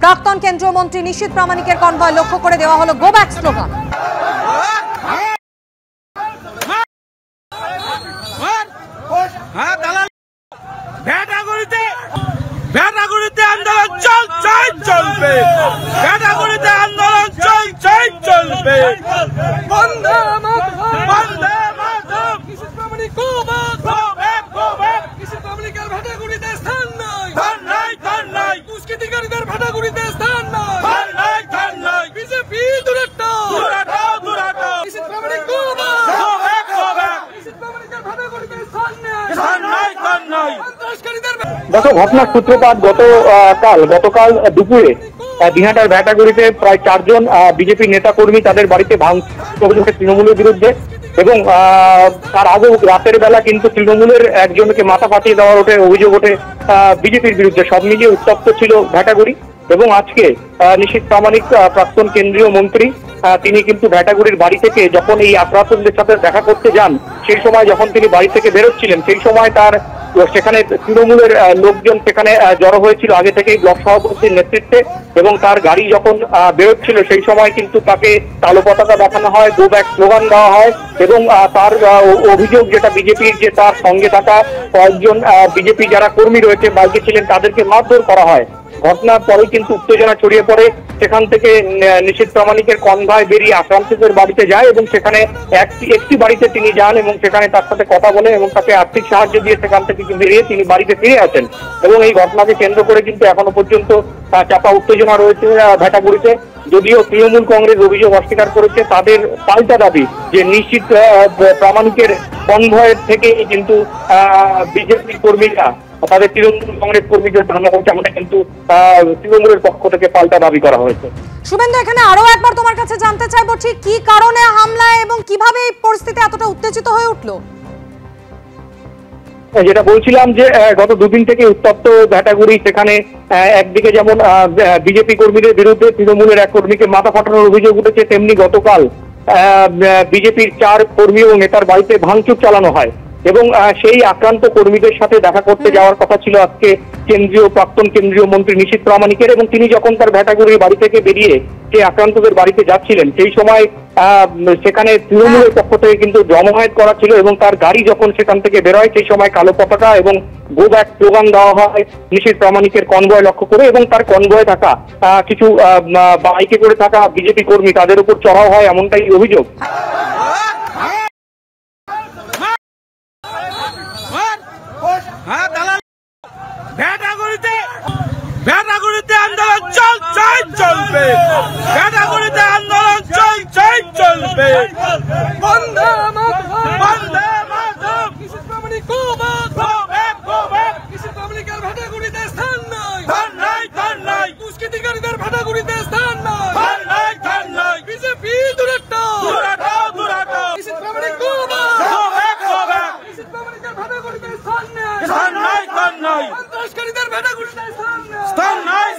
প্রাক্তন কেন্দ্রীয় মন্ত্রী নিশীথ প্রামাণিকের কনভয় লক্ষ্য করে দেওয়া হলো গো ব্যাক স্লোগান। ঘটনার সূত্রপাত গতকাল দুপুরে দিনহাটার ভ্যাটাগুড়িতে প্রায় 4 জন বিজেপি নেতা কর্মী তাদের বাড়িতে ভাঙচুর অভিযোগে তৃণমূলের বিরুদ্ধে, এবং তার আগে রাতের বেলা কিন্তু তৃণমূলের একজনকে মাথা ফাটিয়ে দেওয়ার অভিযোগ ওঠে বিজেপির বিরুদ্ধে। সব মিলিয়ে উত্তপ্ত ছিল ভ্যাটাগুড়ি। এবং আজকে নিশীথ প্রামাণিক প্রাক্তন কেন্দ্রীয় মন্ত্রী তিনি কিন্তু ভ্যাটাগুড়ির বাড়ি থেকে যখন এই আক্রান্তদের সাথে দেখা করতে যান, সেই সময় যখন তিনি বাড়ি থেকে বেরোচ্ছিলেন, সেই সময় তার সেখানে তৃণমূলের লোকজন সেখানে জড়ো হয়েছিল আগে থেকেই ব্লক সভাপতির নেতৃত্বে, এবং তার গাড়ি যখন বেরোচ্ছিল সেই সময় কিন্তু তাকে কালো পতাকা দেখানো হয়, গো ব্যাক স্লোগান দেওয়া হয়, এবং তার অভিযোগ যেটা বিজেপির যে তার সঙ্গে থাকা কয়েকজন বিজেপি যারা কর্মী রয়েছে বাইকে ছিলেন তাদেরকে মারধর করা হয়। ঘটনার পরে কিন্তু উত্তেজনা ছড়িয়ে পড়ে, সেখান থেকে নিশীথ প্রামাণিকের কনভয় বেরিয়ে আক্রান্তদের বাড়িতে যায় এবং সেখানে একটি বাড়িতে তিনি যান এবং সেখানে তার সাথে কথা বলে এবং তাকে আর্থিক সাহায্য দিয়ে সেখান থেকে বেরিয়ে তিনি বাড়িতে ফিরে আসেন। এবং এই ঘটনাকে কেন্দ্র করে কিন্তু এখনো পর্যন্ত চাপা উত্তেজনা রয়েছে ভ্যাটাগুড়িতে। যদিও তৃণমূল কংগ্রেস অভিযোগ অস্বীকার করেছে, তাদের পাল্টা দাবি যে নিশীথ প্রামাণিকের কনভয়ের থেকে কিন্তু বিজেপি কর্মীরা তাদের তৃণমূল কংগ্রেস কর্মীদের ধারণা করছে, আমরা কিন্তু তৃণমূলের পক্ষ থেকে পাল্টা দাবি করা হয়েছে। শুভেন্দু, এখানে আরো একবার তোমার কাছে জানতে চাইবো, ঠিক কি কারণে হামলা এবং কিভাবে এই পরিস্থিতি এতটা উত্তেজিত হয়ে উঠলো? যেটা বলছিলাম যে গত দুদিন থেকে উত্তপ্ত ভ্যাটাগুড়ি, সেখানে একদিকে যেমন বিজেপি কর্মীদের বিরুদ্ধে তৃণমূলের এক কর্মীকে মাথা ফাটানোর অভিযোগ উঠেছে, তেমনি গতকাল বিজেপির 4 কর্মী ও নেতার বাড়িতে ভাঙচুর চালানো হয়। এবং সেই আক্রান্ত কর্মীদের সাথে দেখা করতে যাওয়ার কথা ছিল আজকে প্রাক্তন কেন্দ্রীয় মন্ত্রী নিশীথ প্রামাণিকের, এবং তিনি যখন তার ভ্যাটাগুড়ির বাড়ি থেকে বেরিয়ে সেই আক্রান্তদের বাড়িতে যাচ্ছিলেন, সেই সময় সেখানে তৃণমূলের পক্ষ থেকে কিন্তু জমায়েত করা ছিল, এবং তার গাড়ি যখন সেখান থেকে বেরোয় সেই সময় কালো পতাকা এবং গো ব্যাক স্লোগান দেওয়া হয় নিশীথ প্রামাণিকের কনভয় লক্ষ্য করে, এবং তার কনভয়ে থাকা কিছু বাইকে করে থাকা বিজেপি কর্মী তাদের উপর চড়াও হয়, এমনটাই অভিযোগ। ভ্যাটাগুড়িতে আন্দোলন চলবে, ভ্যাটাগুড়িতে আন্দোলন চলবে। বন্দে মাতরম, নিশীথ প্রামাণিক গো ব্যাক, নিশীথ প্রামাণিকের ভ্যাটাগুড়িতে স্থান নাই, দুষ্কৃতিকারীদের ভ্যাটাগুড়িতে স্থান নাই, বিজেপি দূরাটাও, নিশীথ প্রামাণিক গো ব্যাক, নিশীথ প্রামাণিকের ভ্যাটাগুড়িতে স্থান নাই, সন্ত্রাসকারীদের ভ্যাটাগুড়িতে স্থান নাই।